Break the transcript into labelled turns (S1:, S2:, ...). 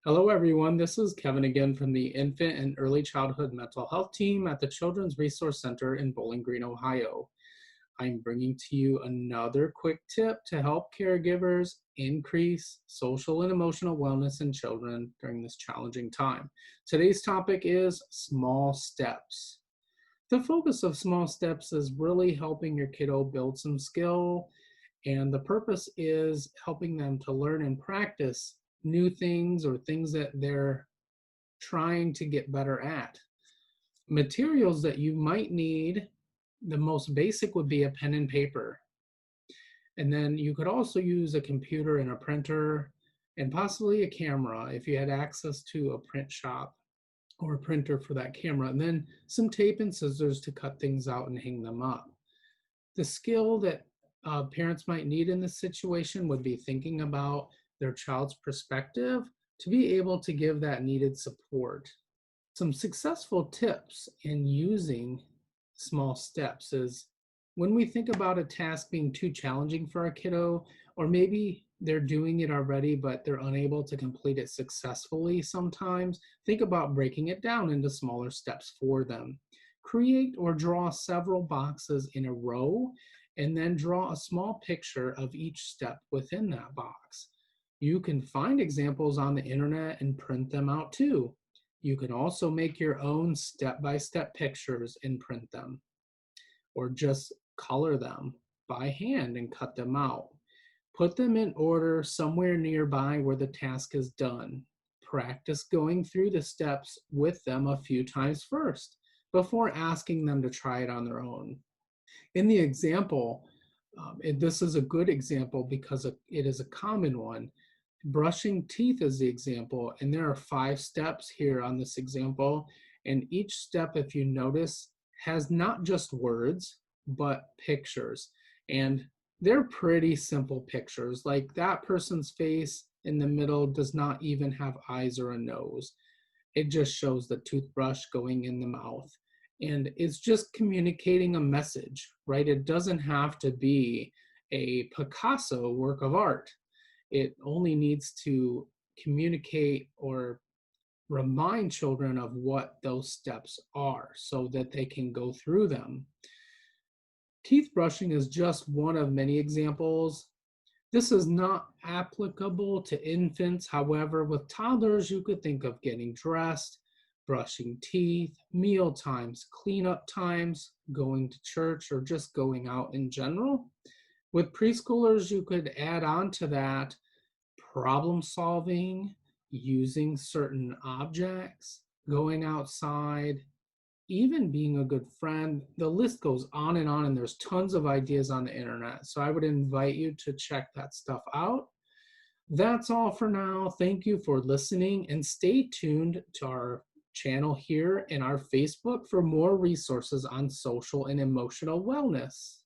S1: Hello, everyone. This is Kevin again from the Infant and Early Childhood Mental Health Team at the Children's Resource Center in Bowling Green, Ohio. I'm bringing to you another quick tip to help caregivers increase social and emotional wellness in children during this challenging time. Today's topic is small steps. The focus of small steps is really helping your kiddo build some skill, and the purpose is helping them to learn and practice new things or things that they're trying to get better at. Materials that you might need, the most basic would be a pen and paper. And then you could also use a computer and a printer and possibly a camera if you had access to a print shop or a printer for that camera. And then some tape and scissors to cut things out and hang them up. The skill that parents might need in this situation would be thinking about their child's perspective to be able to give that needed support. Some successful tips in using small steps is when we think about a task being too challenging for a kiddo, or maybe they're doing it already, but they're unable to complete it successfully sometimes, think about breaking it down into smaller steps for them. Create or draw several boxes in a row, and then draw a small picture of each step within that box. You can find examples on the internet and print them out too. You can also make your own step-by-step pictures and print them, or just color them by hand and cut them out. Put them in order somewhere nearby where the task is done. Practice going through the steps with them a few times first before asking them to try it on their own. In the example, this is a good example because it is a common one. Brushing teeth is the example, and there are 5 steps here on this example, and each step, if you notice, has not just words, but pictures. And they're pretty simple pictures, like that person's face in the middle does not even have eyes or a nose. It just shows the toothbrush going in the mouth. And it's just communicating a message, right? It doesn't have to be a Picasso work of art. It only needs to communicate or remind children of what those steps are so that they can go through them. Teeth brushing is just one of many examples. This is not applicable to infants. However, with toddlers, you could think of getting dressed, brushing teeth, meal times, cleanup times, going to church, or just going out in general. With preschoolers, you could add on to that problem solving, using certain objects, going outside, even being a good friend. The list goes on, and there's tons of ideas on the internet. So I would invite you to check that stuff out. That's all for now. Thank you for listening, and stay tuned to our channel here and our Facebook for more resources on social and emotional wellness.